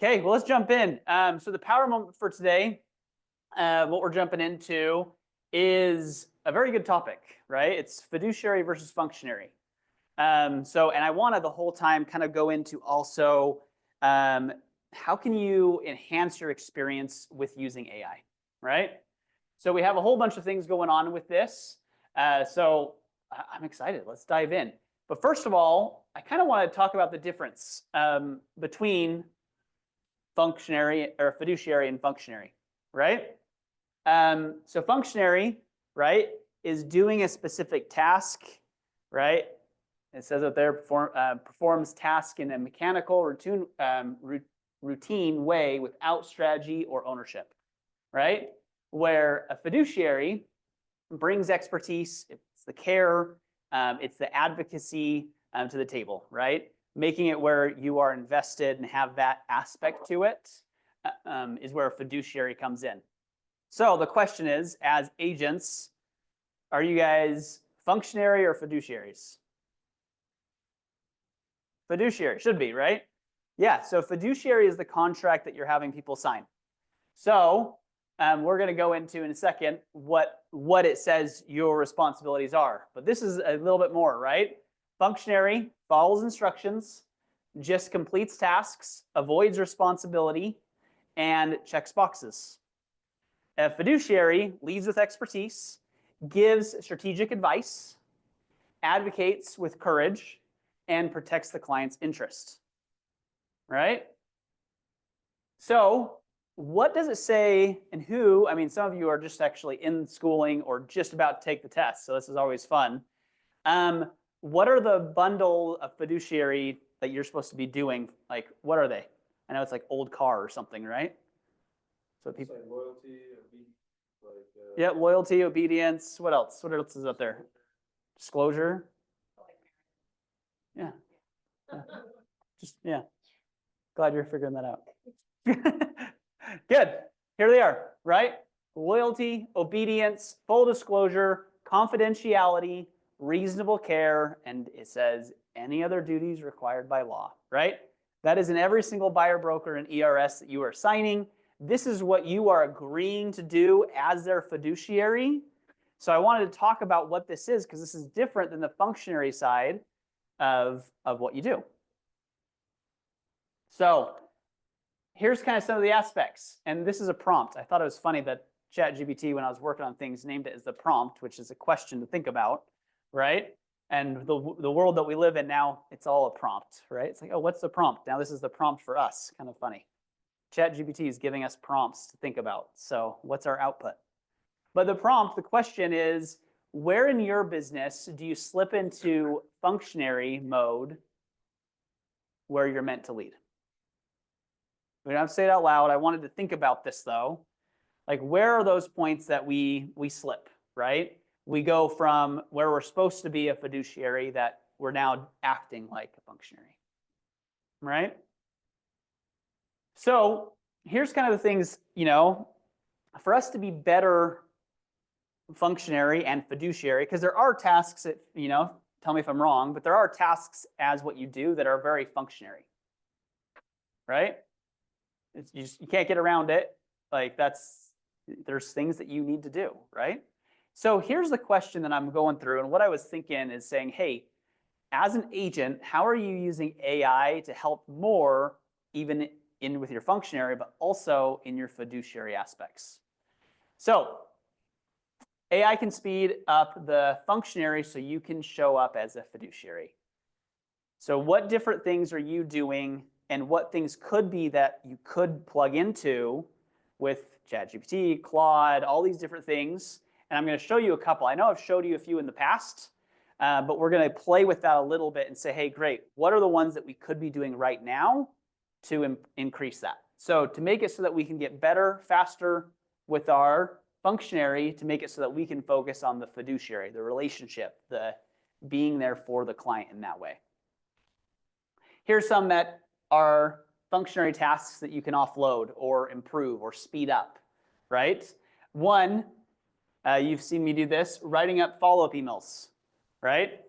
Okay, well, let's jump in. So the power moment for today, what we're jumping into is a very good topic, right? It's fiduciary versus functionary. And I wanted the whole time kind of go into also how can you enhance your experience with using AI, right? So we have a whole bunch of things going on with this. So I'm excited. Let's dive in. But first of all, I kind of want to talk about the difference between functionary or fiduciary and functionary, right? So functionary, right, is doing a specific task, right? It says up there, performs task in a mechanical, routine way without strategy or ownership, right? Where a fiduciary brings expertise, it's the care, it's the advocacy to the table, right? Making it where you are invested and have that aspect to it is where a fiduciary comes in. So the question is, as agents, are you guys functionary or fiduciaries? Fiduciary, should be, right? Yeah, so fiduciary is the contract that you're having people sign. So we're going to go into in a second what it says your responsibilities are. But this is a little bit more, right? Functionary follows instructions, just completes tasks, avoids responsibility, and checks boxes. A fiduciary leads with expertise, gives strategic advice, advocates with courage, and protects the client's interest. Right? So what does it say and who? I mean, some of you are just actually in schooling or just about to take the test, so this is always fun. What are the bundle of fiduciary that you're supposed to be doing? Like, what are they? I know it's like old car or something, right? So people. Like loyalty, yeah, loyalty, obedience. What else? What else is up there? Disclosure. Yeah. Just yeah. Glad you're figuring that out. Good. Here they are, right? Loyalty, obedience, full disclosure, confidentiality, reasonable care, and it says any other duties required by law, right? That is in every single buyer, broker, and ERS that you are signing. This is what you are agreeing to do as their fiduciary. So I wanted to talk about what this is because this is different than the functionary side of what you do. So here's kind of some of the aspects. And this is a prompt. I thought it was funny that ChatGPT, when I was working on things, named it as the prompt, which is a question to think about, right? And the world that we live in now, it's all a prompt, right? It's like, oh, what's the prompt? Now this is the prompt for us. Kind of funny. ChatGPT is giving us prompts to think about. So what's our output? But the prompt, the question is, where in your business do you slip into functionary mode where you're meant to lead? We don't have to say it out loud. I wanted to think about this though. Like, where are those points that we slip, right? We go from where we're supposed to be a fiduciary that we're now acting like a functionary, right? So here's kind of the things, for us to be better functionary and fiduciary, because there are tasks that, tell me if I'm wrong, but there are tasks as what you do that are very functionary, right? You can't get around it. Like there's things that you need to do, right? So here's the question that I'm going through, and what I was thinking is saying, hey, as an agent, how are you using AI to help more even in with your functionary, but also in your fiduciary aspects? So AI can speed up the functionary so you can show up as a fiduciary. So what different things are you doing, and what things could be that you could plug into with ChatGPT, Claude, all these different things. And I'm going to show you a couple. I know I've showed you a few in the past, but we're going to play with that a little bit and say, hey, great, what are the ones that we could be doing right now to increase that? So to make it so that we can get better, faster with our functionary, to make it so that we can focus on the fiduciary, the relationship, the being there for the client in that way. Here's some that are functionary tasks that you can offload or improve or speed up, right? One, you've seen me do this, writing up follow-up emails, right?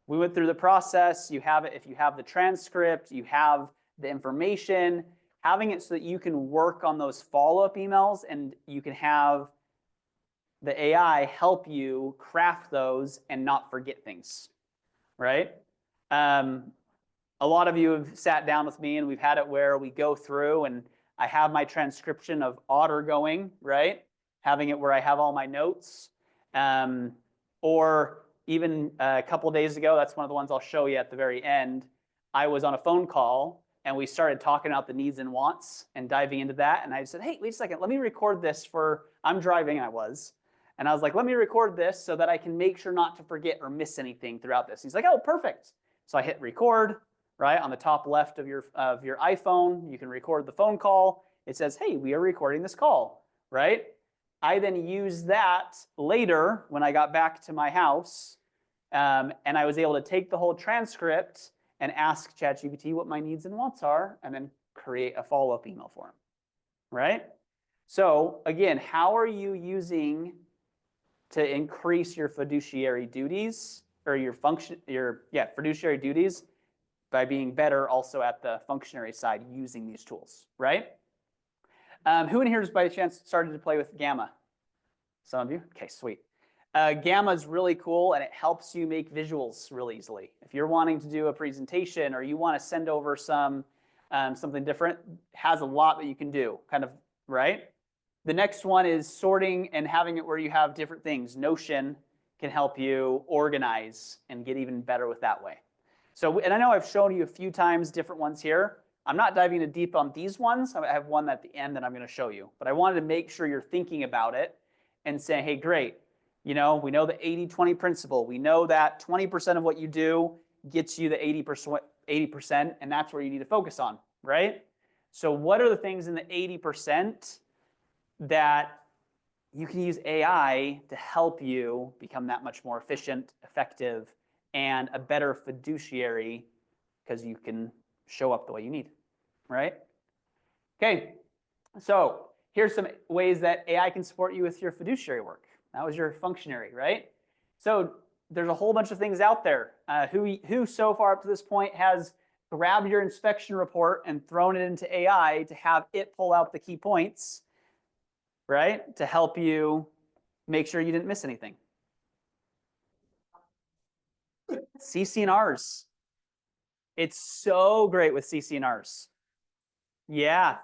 We went through the process. You have it if you have the transcript, you have the information. having it so that you can work on those follow-up emails and you can have the AI help you craft those and not forget things, right? A lot of you have sat down with me and we've had it where we go through and I have my transcription of Otter going, right? Having it where I have all my notes. Or even a couple of days ago, that's one of the ones I'll show you at the very end. I was on a phone call and we started talking about the needs and wants and diving into that. And I said, hey, wait a second, let me record this for, I'm driving, I was. And I was like, let me record this so that I can make sure not to forget or miss anything throughout this. He's like, oh, perfect. So I hit record, right? On the top left of your iPhone, you can record the phone call. It says, hey, we are recording this call, right? I then used that later when I got back to my house, and I was able to take the whole transcript and ask ChatGPT what my needs and wants are, and then create a follow-up email for him, right? So again, how are you using to increase your fiduciary duties or your fiduciary duties by being better also at the functionary side using these tools, right? Who in here has by chance started to play with Gamma? Some of you? Okay, sweet. Gamma is really cool and it helps you make visuals really easily. If you're wanting to do a presentation or you want to send over something different, it has a lot that you can do, kind of, right? The next one is sorting and having it where you have different things. Notion can help you organize and get even better with that way. So, and I know I've shown you a few times different ones here. I'm not diving in deep on these ones. I have one at the end that I'm going to show you. But I wanted to make sure you're thinking about it and saying, hey, great. You know, we know the 80-20 principle. We know that 20% of what you do gets you the 80%, and that's where you need to focus on, right? So what are the things in the 80% that you can use AI to help you become that much more efficient, effective, and a better fiduciary because you can show up the way you need, right? Okay, so here's some ways that AI can support you with your fiduciary work. That was your functionary, right? So there's a whole bunch of things out there. Who so far up to this point has grabbed your inspection report and thrown it into AI to have it pull out the key points, right? To help you make sure you didn't miss anything. CC&Rs. It's so great with CC&Rs. Yeah,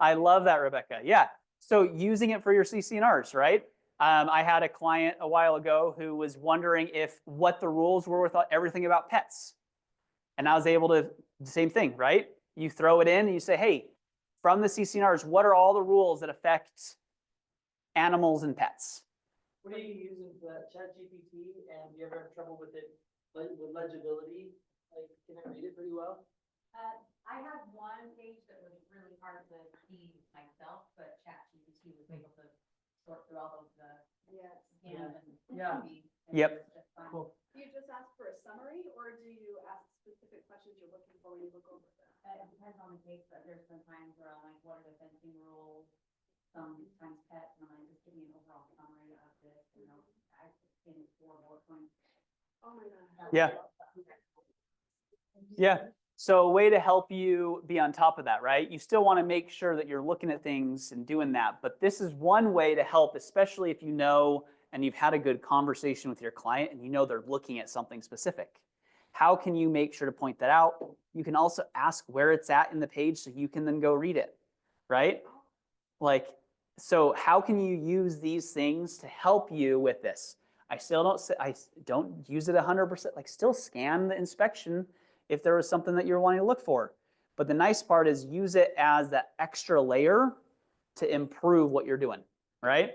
I love that, Rebecca. Yeah, so using it for your CC&Rs, right? I had a client a while ago who was wondering what the rules were with everything about pets. And I was able to, the same thing, right? You throw it in and you say, hey, from the CC&Rs, what are all the rules that affect animals and pets? What are you using for ChatGPT, and do you ever have trouble with it, with legibility? Like, can I read it pretty well? I had one page that was really hard to see myself, but ChatGPT was able to sort through all of the scans and Yep. Cool. Do you just ask for a summary, or do you ask specific questions you're looking for when you look over them? It depends on the case, but there's some times where I'm like, what are the fencing rules? Sometimes pets, and I'm like, just give me an overall summary of this, you know, I in 4 bullet points. Oh my God. Yeah. Yeah. So a way to help you be on top of that, right? You still want to make sure that you're looking at things and doing that. But this is one way to help, especially if you know and you've had a good conversation with your client and you know they're looking at something specific. How can you make sure to point that out? You can also ask where it's at in the page so you can then go read it, right? Like, so how can you use these things to help you with this? I don't use it 100%, like still scan the inspection if there was something that you're wanting to look for. But the nice part is use it as that extra layer to improve what you're doing, right?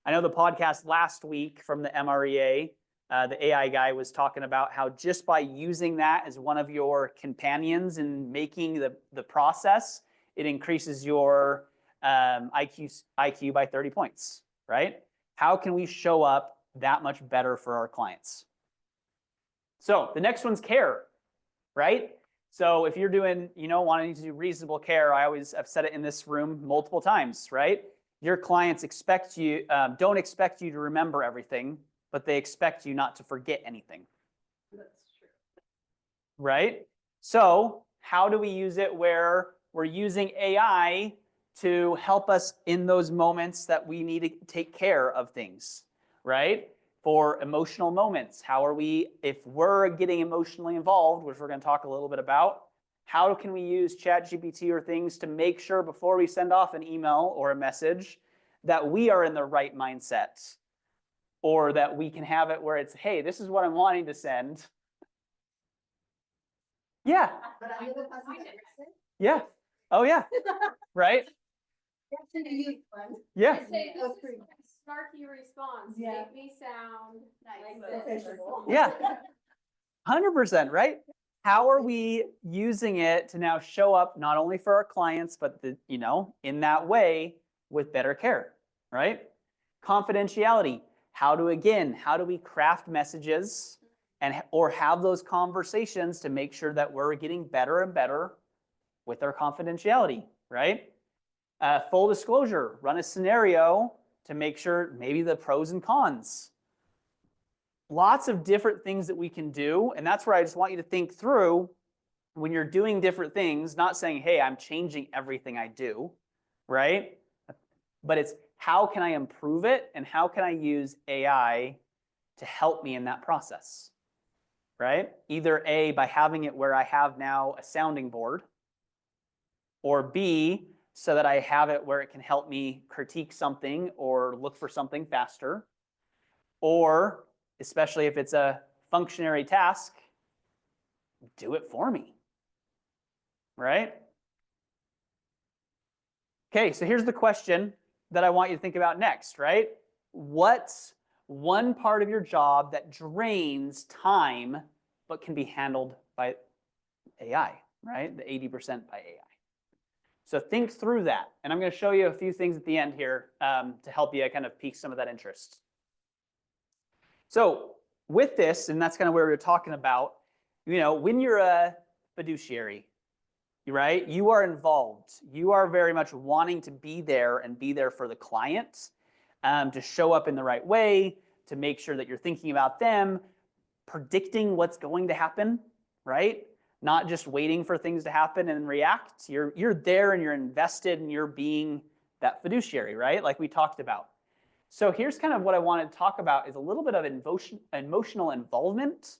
I know the podcast last week from the MREA, the AI guy was talking about how just by using that as one of your companions in making the process, it increases your IQ by 30 points, right? How can we show up that much better for our clients? So the next one's care, right? So if you're doing, wanting to do reasonable care, I've said it in this room multiple times, right? Your clients don't expect you to remember everything, but they expect you not to forget anything. That's true. Right? So how do we use it where we're using AI to help us in those moments that we need to take care of things, right? For emotional moments, how are we, if we're getting emotionally involved, which we're going to talk a little bit about, how can we use ChatGPT or things to make sure before we send off an email or a message that we are in the right mindset, or that we can have it where it's, hey, this is what I'm wanting to send. Yeah, But I'm the person that gets it. yeah, oh yeah, right? That's a unique one. Yeah, Just Say, this go is through. a snarky response, Yeah. make me sound like Professional. yeah, 100%, right? How are we using it to now show up not only for our clients, but in that way with better care, right? Confidentiality. How do we craft messages or have those conversations to make sure that we're getting better and better with our confidentiality, right? Full disclosure, run a scenario to make sure maybe the pros and cons. Lots of different things that we can do, and that's where I just want you to think through when you're doing different things, not saying, hey, I'm changing everything I do, right? But it's how can I improve it and how can I use AI to help me in that process, right? Either A, by having it where I have now a sounding board, or B, so that I have it where it can help me critique something or look for something faster, or especially if it's a functionary task, do it for me, right? Okay, so here's the question that I want you to think about next, right? What's one part of your job that drains time but can be handled by AI, right? The 80% by AI. So think through that. And I'm going to show you a few things at the end here to help you kind of pique some of that interest. So with this, and that's kind of where we were talking about, when you're a fiduciary, right? You are involved. You are very much wanting to be there and be there for the client, to show up in the right way, to make sure that you're thinking about them, predicting what's going to happen, right? Not just waiting for things to happen and react. You're there and you're invested and you're being that fiduciary, right? Like we talked about. So here's kind of what I wanted to talk about is a little bit of emotional involvement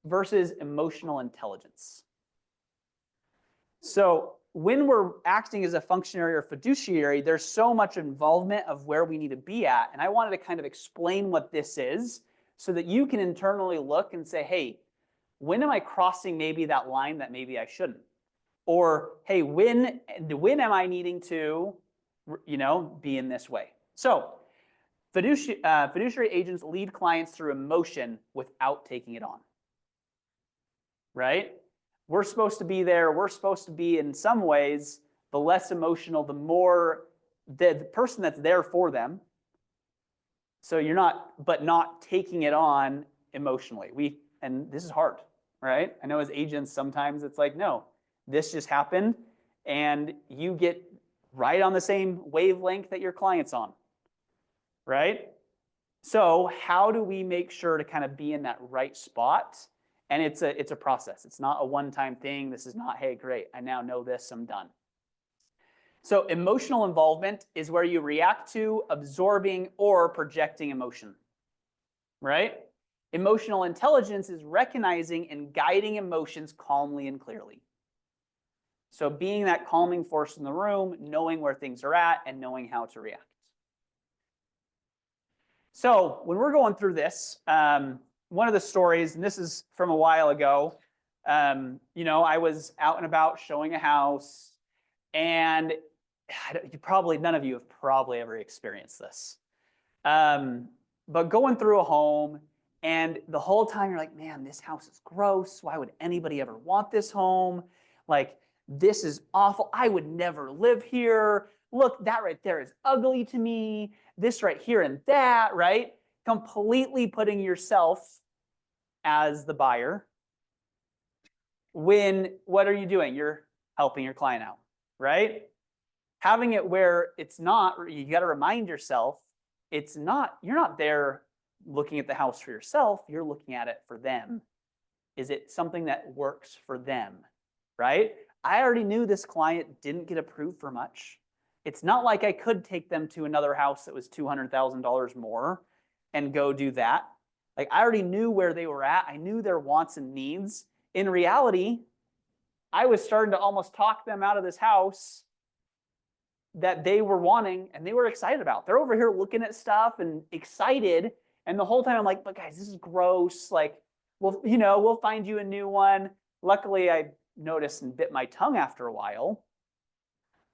versus emotional intelligence. So when we're acting as a functionary or fiduciary, there's so much involvement of where we need to be at. And I wanted to kind of explain what this is so that you can internally look and say, hey, when am I crossing maybe that line that maybe I shouldn't? Or, hey, when am I needing to, be in this way? So fiduciary agents lead clients through emotion without taking it on, right? We're supposed to be there. We're supposed to be, in some ways, the less emotional, the more the person that's there for them. So you're not taking it on emotionally. And this is hard, right? I know as agents, sometimes it's like, no, this just happened, and you get right on the same wavelength that your client's on, right? So how do we make sure to kind of be in that right spot? And it's a process. It's not a one-time thing. This is not, hey, great, I now know this, I'm done. So emotional involvement is where you react to, absorbing, or projecting emotion, right? Emotional intelligence is recognizing and guiding emotions calmly and clearly. So being that calming force in the room, knowing where things are at, and knowing how to react. So when we're going through this, one of the stories, and this is from a while ago, I was out and about showing a house, and none of you have probably ever experienced this. But going through a home, and the whole time you're like, man, this house is gross. Why would anybody ever want this home? Like, this is awful. I would never live here. Look, that right there is ugly to me. This right here and that, right? Completely putting yourself as the buyer. What are you doing? You're helping your client out, right? Having it where it's not, you got to remind yourself, you're not there looking at the house for yourself, you're looking at it for them. Is it something that works for them, right? I already knew this client didn't get approved for much. It's not like I could take them to another house that was $200,000 more and go do that. Like I already knew where they were at. I knew their wants and needs. In reality, I was starting to almost talk them out of this house that they were wanting and they were excited about. They're over here looking at stuff and excited. And the whole time I'm like, but guys, this is gross. Like, well, we'll find you a new one. Luckily, I noticed and bit my tongue after a while.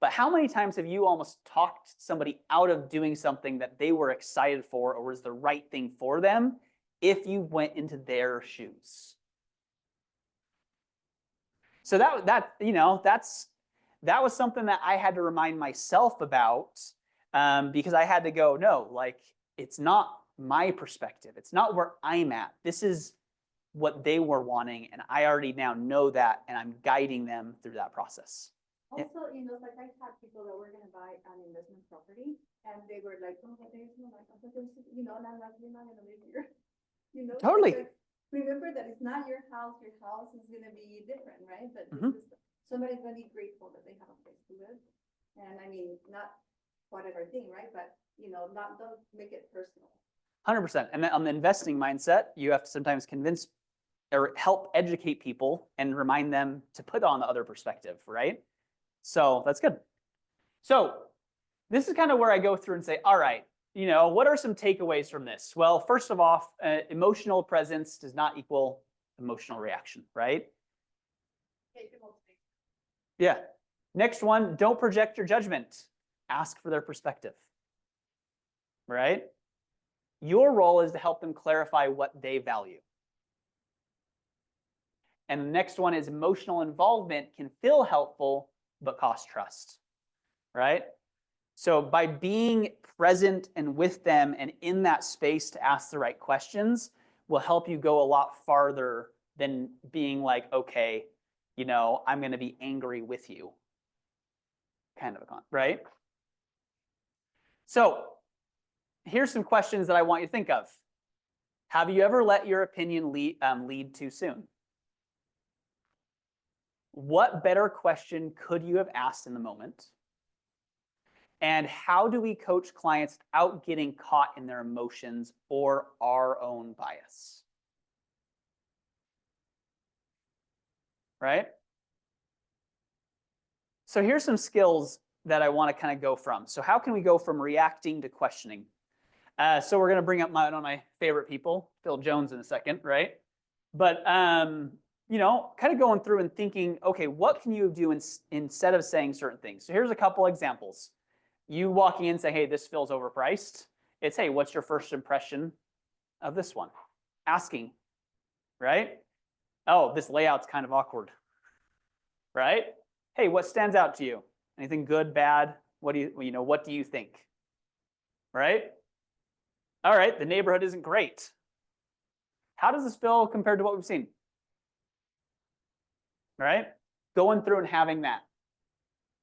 But how many times have you almost talked somebody out of doing something that they were excited for or was the right thing for them if you went into their shoes? So that was something that I had to remind myself about because I had to go, no, like it's not my perspective. It's not where I'm at. This is what they were wanting, and I already now know that, and I'm guiding them through that process. Also, like I had people that were gonna buy an investment property, and they were like, oh, but there's no, like, and I'm like, you're not gonna live here. Totally. Like, remember that it's not your house is gonna be different, right? But Mhm. this is, somebody's gonna be grateful that they have a place to live. And I mean, not whatever thing, right? But, don't make it personal. 100%. And then on the investing mindset, you have to sometimes convince or help educate people and remind them to put on the other perspective, right? So that's good. So this is kind of where I go through and say, all right, what are some takeaways from this? Well, first of all, emotional presence does not equal emotional reaction, right? Yeah. Next one, don't project your judgment. Ask for their perspective, right? Your role is to help them clarify what they value. And the next one is emotional involvement can feel helpful, but cost trust, right? So by being present and with them and in that space to ask the right questions will help you go a lot farther than being like, okay, I'm going to be angry with you. Kind of a right? So here's some questions that I want you to think of. Have you ever let your opinion lead too soon? What better question could you have asked in the moment? And how do we coach clients without getting caught in their emotions or our own bias? Right? So here's some skills that I want to kind of go from. So how can we go from reacting to questioning? So we're going to bring up one of my favorite people, Phil Jones, in a second, right? But kind of going through and thinking, okay, what can you do instead of saying certain things? So here's a couple examples. You walking in and say, hey, this feels overpriced. It's, hey, what's your first impression of this one? Asking, right? Oh, this layout's kind of awkward, right? Hey, what stands out to you? Anything good, bad? What do you think? Right? All right, the neighborhood isn't great. How does this feel compared to what we've seen? Right? Going through and having that.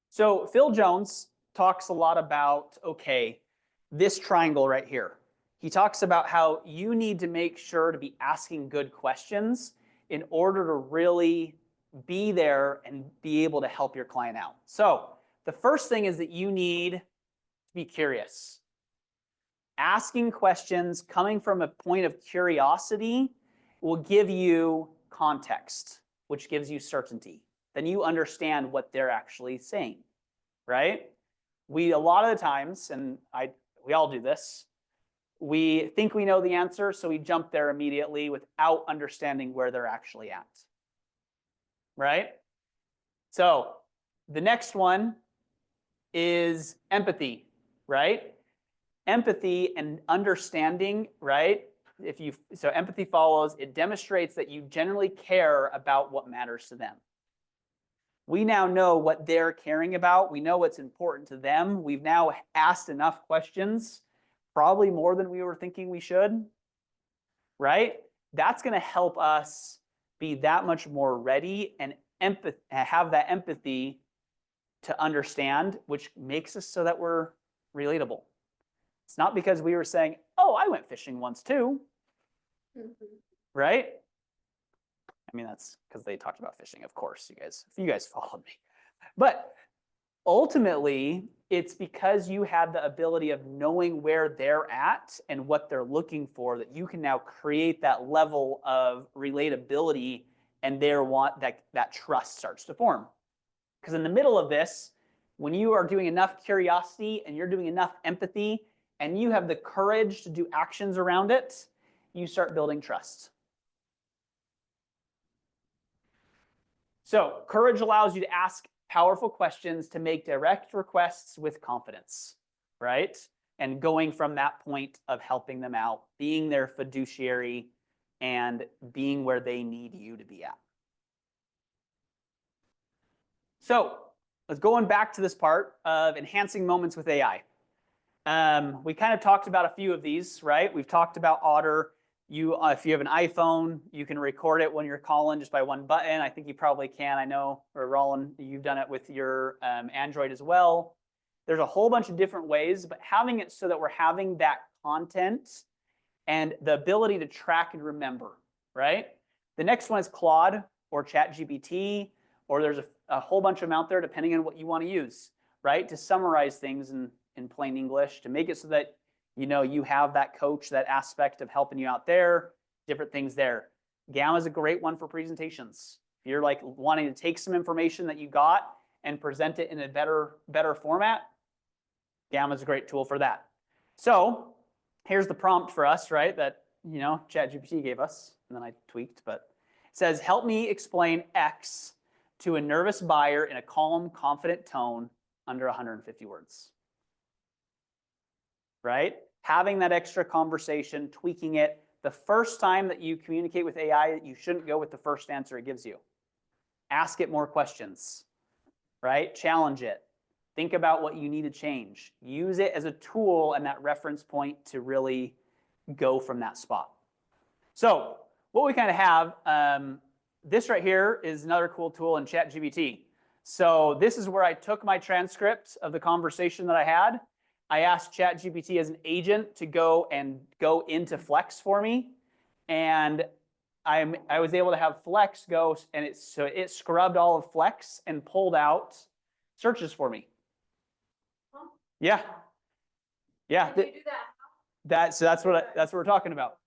So Phil Jones talks a lot about, okay, this triangle right here. He talks about how you need to make sure to be asking good questions in order to really be there and be able to help your client out. So the first thing is that you need to be curious. Asking questions coming from a point of curiosity will give you context, which gives you certainty. Then you understand what they're actually saying, right? A lot of the times, and we all do this, we think we know the answer, so we jump there immediately without understanding where they're actually at, right? So the next one is empathy, right? Empathy and understanding, right? So empathy follows, it demonstrates that you generally care about what matters to them. We now know what they're caring about. We know what's important to them. We've now asked enough questions, probably more than we were thinking we should, right? That's going to help us be that much more ready and have that empathy to understand, which makes us so that we're relatable. It's not because we were saying, oh, I went fishing once too, right? I mean, that's because they talked about phishing, of course, if you guys followed me. But ultimately, it's because you had the ability of knowing where they're at and what they're looking for that you can now create that level of relatability, and that trust starts to form. Because in the middle of this, when you are doing enough curiosity and you're doing enough empathy and you have the courage to do actions around it, you start building trust. So courage allows you to ask powerful questions, to make direct requests with confidence, right? And going from that point of helping them out, being their fiduciary, and being where they need you to be at. So let's going back to this part of enhancing moments with AI. We kind of talked about a few of these, right? We've talked about Otter. If you have an iPhone, you can record it when you're calling just by one button. I think you probably can. I know, or Roland, you've done it with your Android as well. There's a whole bunch of different ways, but having it so that we're having that content and the ability to track and remember, right? The next one is Claude or ChatGPT, or there's a whole bunch of them out there depending on what you want to use, right? To summarize things in plain English, to make it so that you have that coach, that aspect of helping you out there, different things there. Gamma is a great one for presentations. If you're like wanting to take some information that you got and present it in a better format, Gamma is a great tool for that. So here's the prompt for us, right? That ChatGPT gave us, and then I tweaked, but it says, help me explain X to a nervous buyer in a calm, confident tone under 150 words. Right? Having that extra conversation, tweaking it. The first time that you communicate with AI, you shouldn't go with the first answer it gives you. Ask it more questions, right? Challenge it. Think about what you need to change. Use it as a tool and that reference point to really go from that spot. So what we kind of have, this right here is another cool tool in ChatGPT. So this is where I took my transcript of the conversation that I had. I asked ChatGPT as an agent to go into Flex for me, and I was able to have Flex go, and it scrubbed all of Flex and pulled out searches for me. Yeah, yeah. Can you do that? So that's what we're talking about.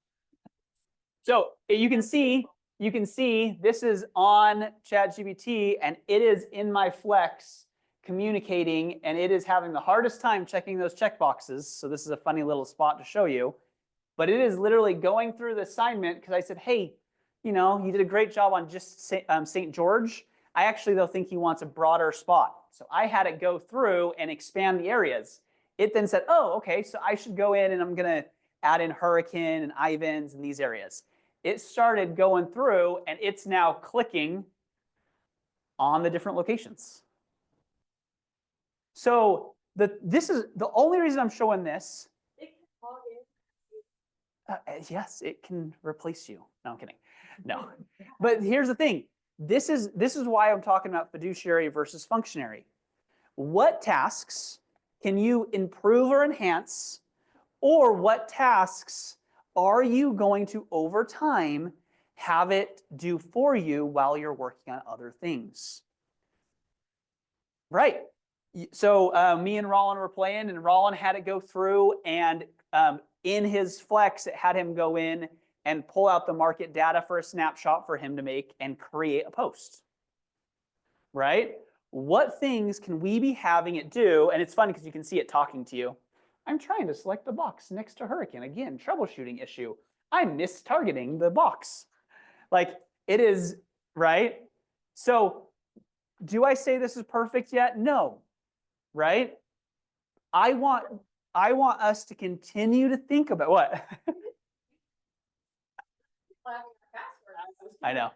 So you can see this is on ChatGPT, and it is in my Flex communicating, and it is having the hardest time checking those checkboxes. So this is a funny little spot to show you, but it is literally going through the assignment because I said, hey, you did a great job on just St. George. I actually, though, think he wants a broader spot. So I had it go through and expand the areas. It then said, oh, okay, so I should go in and I'm going to add in Hurricane and Ivans in these areas. It started going through, and it's now clicking on the different locations. So this is the only reason I'm showing this. It can log in. Yes, it can replace you. No, I'm kidding. No, but here's the thing. This is why I'm talking about fiduciary versus functionary. What tasks can you improve or enhance, or what tasks are you going to over time have it do for you while you're working on other things? Right. So me and Roland were playing, and Roland had it go through, and in his Flex, it had him go in and pull out the market data for a snapshot for him to make and create a post. Right? What things can we be having it do? And it's funny because you can see it talking to you. I'm trying to select the box next to Hurricane. Again, troubleshooting issue. I'm mistargeting the box. Like it is, right? So do I say this is perfect yet? No. Right? I want us to continue to think about what? I know.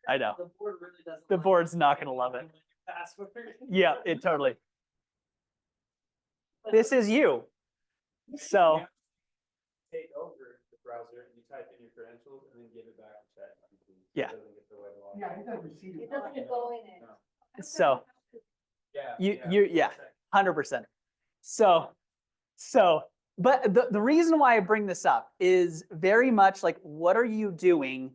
I know. The board really doesn't. The board's not gonna love it. Password. Yeah, it totally. This is you. So Take over the browser and you type in your credentials and then give it back to ChatGPT. Yeah. It doesn't get the web log. Yeah, it doesn't receive it. It doesn't go in it. No. so Yeah. 100%. So but the reason why I bring this up is very much like, what are you doing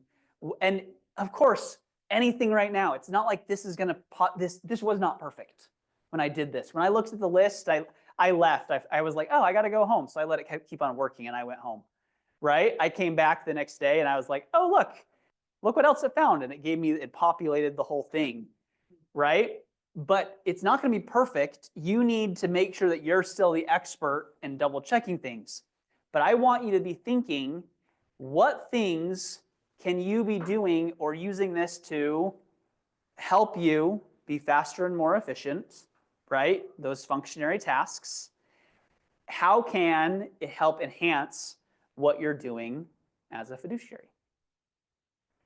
And of course, anything right now, it's not like this is gonna this was not perfect when I did this. When I looked at the list, I left. I was like, oh, I gotta go home. So I let it keep on working and I went home. Right? I came back the next day and I was like, oh, look what else it found. And it populated the whole thing. Right? But it's not going to be perfect. You need to make sure that you're still the expert in double checking things. But I want you to be thinking, what things can you be doing or using this to help you be faster and more efficient, right? Those functionary tasks. How can it help enhance what you're doing as a fiduciary?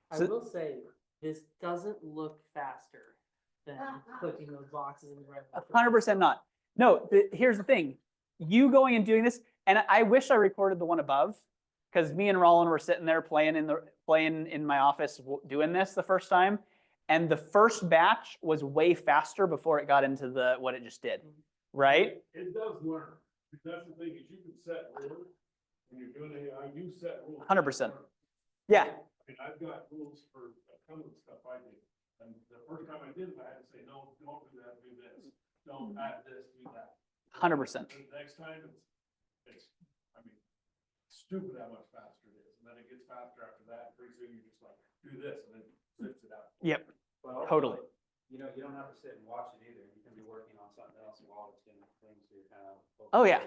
I So- will say, this doesn't look faster than clicking those boxes in the red. 100% not. No, here's the thing. You going and doing this, and I wish I recorded the one above, because me and Roland were sitting there playing in my office doing this the first time, and the first batch was way faster before it got into what it just did, right? It does learn. That's the thing, is you can set rules when you're doing AI, you set rules. 100%. Yeah, I mean, I've got rules for a ton of the stuff I do. And the first time I did it, I had to say, no, don't do that, do this. Don't add this, do that. 100%. The next time it's, I mean, stupid how much faster it is. And then it gets faster after that. Pretty soon you're just like, do this, and then zips it out. Yep, But also, totally. You know, you don't have to sit and watch it either. You can be working on something else while it's doing things, so you're kind of. Oh, yeah.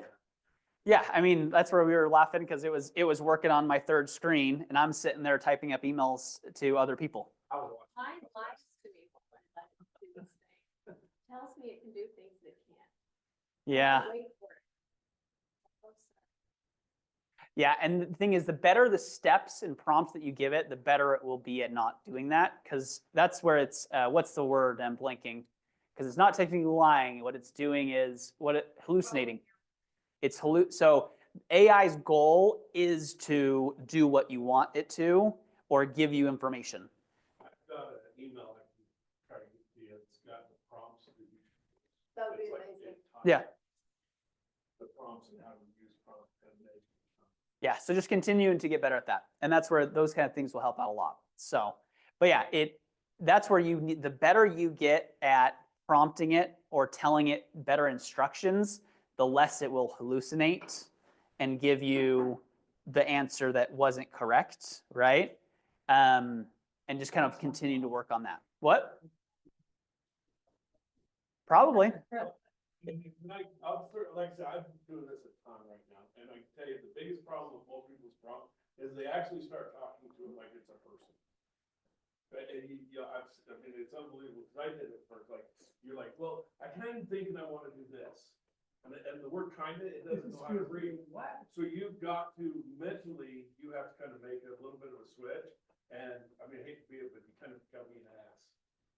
Yeah, I mean, that's where we were laughing because it was working on my third screen and I'm sitting there typing up emails to other people. I was watching. Mine lies to me when I do this thing. Tells me it can do things that it can't. Yeah. Wait for it. Yeah, and the thing is, the better the steps and prompts that you give it, the better it will be at not doing that, because that's where it's, what's the word I'm blanking? Because it's not technically lying. What it's doing is hallucinating. It's so AI's goal is to do what you want it to or give you information. I've got an email I can try to get to you. It's got the prompts that you. That would be it's like amazing. it talks Yeah. The prompts and how to use prompt combination. Yeah, so just continuing to get better at that. And that's where those kind of things will help out a lot. So, but yeah, that's where you need, the better you get at prompting it or telling it better instructions, the less it will hallucinate and give you the answer that wasn't correct, right? And just kind of continue to work on that. What? Probably. Like I said, I'm doing this a ton right now, and I can tell you, the biggest problem with most people's prompt is they actually start talking to it like it's a person. But, and I mean, it's unbelievable, because I did it first, like, you're like, well, I kind of thinking I want to do this. And the word kinda, it doesn't know how to read. What? So you've got to mentally, you have to kind of make a little bit of a switch. And I mean, I hate to be it, but you kind of got me an ass.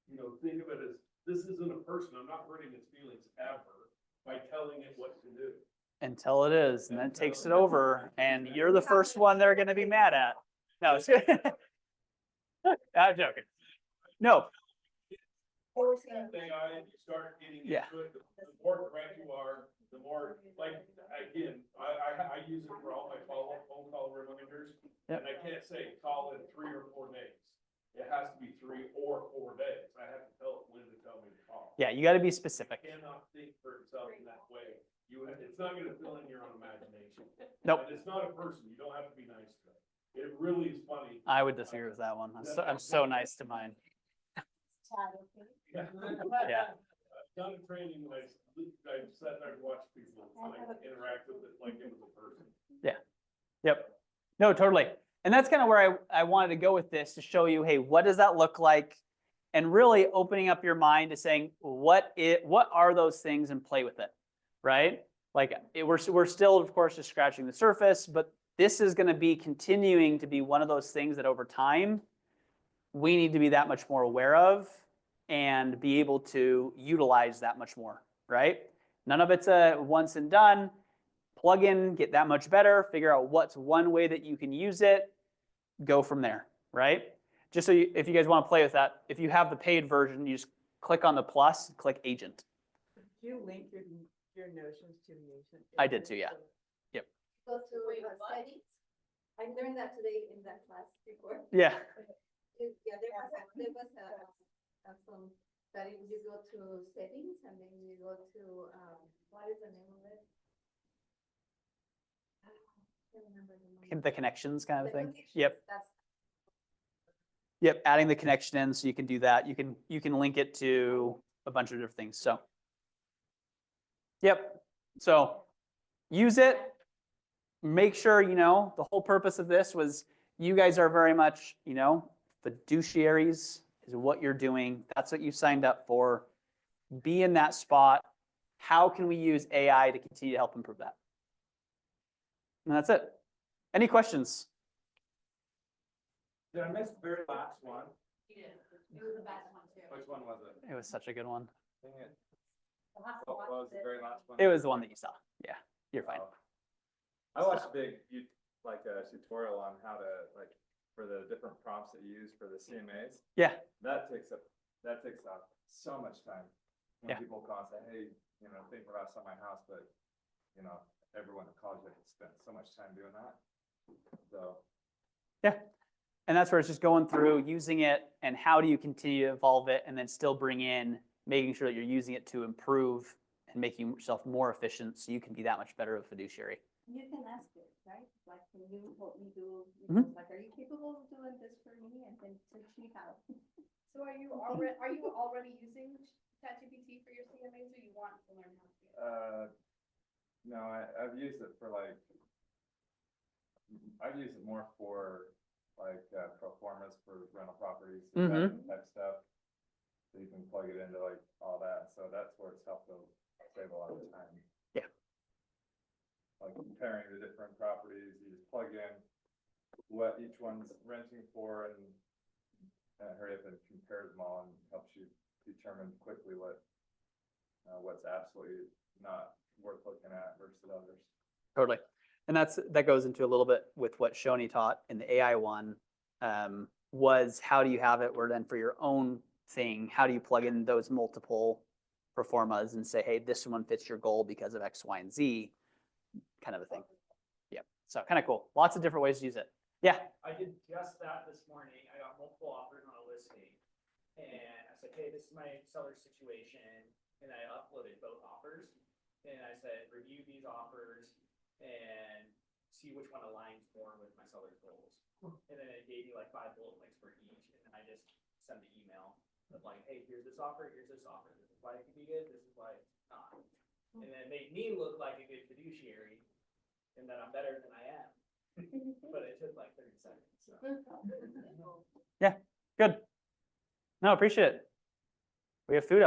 You know, think of it as, this isn't a person, I'm not hurting its feelings ever by telling it what to do. Until it is, and then it takes it over, and you're the first one they're going to be mad at. No, it's I'm joking. No. AI, and you start getting Yeah. into it, the more correct you are, the more, like, again, I use it for all my phone call reminders. Yep. And I can't say call in 3 or 4 days. It has to be 3 or 4 days. I have to tell it when to tell me to call. Yeah, you got to be specific. It cannot think for itself in that way. It's not gonna fill in your own imagination. Nope. And it's not a person, you don't have to be nice to it. It really is funny. I would disagree with that one. I'm so nice to mine. Yeah. Yeah. I've done a training, and I sat there and watched people like interact with it like it was a person. Yep. No, totally. And that's kind of where I wanted to go with this, to show you, hey, what does that look like? And really opening up your mind to saying, what are those things, and play with it, right? Like we're still, of course, just scratching the surface, but this is going to be continuing to be one of those things that over time, we need to be that much more aware of and be able to utilize that much more, right? None of it's a once and done. Plug in, get that much better, figure out what's one way that you can use it, go from there, right? Just so if you guys want to play with that, if you have the paid version, you just click on the plus, click agent. Did you link your notions to the agent? I did too, yeah. Yep. Go to settings. I learned that today in that class before. Yeah. Yeah, there was some, that if you go to settings and then you go to, what is the name of it? I can't remember the name. The connections kind of The thing. connections, Yep. That's, Yep. Adding the connection in, so you can do that. You can link it to a bunch of different things. So, yep. So use it. Make sure, the whole purpose of this was you guys are very much, fiduciaries is what you're doing. That's what you signed up for. Be in that spot. How can we use AI to continue to help improve that? And that's it. Any questions? Did I miss the very last one? You did. It was the best one too. Which one was it? It was such a good one. Dang it. We'll have to What watch was the it. very last one? It was the one that you saw. Yeah, you're fine. Oh. I watched a big, a tutorial on how to, for the different prompts that you use for the CMAs. Yeah. That takes up so much time. When Yeah. people call and say, hey, thinking about selling my house, but, everyone in college has spent so much time doing that. So. Yeah. And that's where it's just going through, using it, and how do you continue to evolve it, and then still bring in, making sure that you're using it to improve and making yourself more efficient so you can be that much better of a fiduciary. you can ask it, right? Like, can you help me do, Mhm. like, are you capable of doing this for me? And then teach me how. So are you already using ChatGPT for your CMAs, or you want to learn how to? No, I've used it for I've used it more for pro formas for rental properties, investment type stuff. So you can plug it into all that, so that's where it's helped to save a lot of time. Yeah. Like comparing the different properties, you just plug in what each one's renting for and hurry up and compare them all, and helps you determine quickly what's absolutely not worth looking at versus others. Totally. And that goes into a little bit with what Shoni taught in the AI one, was how do you have it where then for your own thing, how do you plug in those multiple performas and say, hey, this one fits your goal because of X, Y, and Z, kind of a thing. Yep. So kind of cool. Lots of different ways to use it. Yeah. I did just that this morning. I got multiple offers on a listing. And I said, hey, this is my seller situation. And I uploaded both offers. And I said, review these offers and see which one aligns more with my seller's goals. And then it gave me 5 bullet points for each. And then I just sent the email of hey, here's this offer, here's this offer. This is why it can be good, this is why it's not. And then it made me look like a good fiduciary and that I'm better than I am. But it took 30 seconds. So. Yeah. Good. No, appreciate it. We have food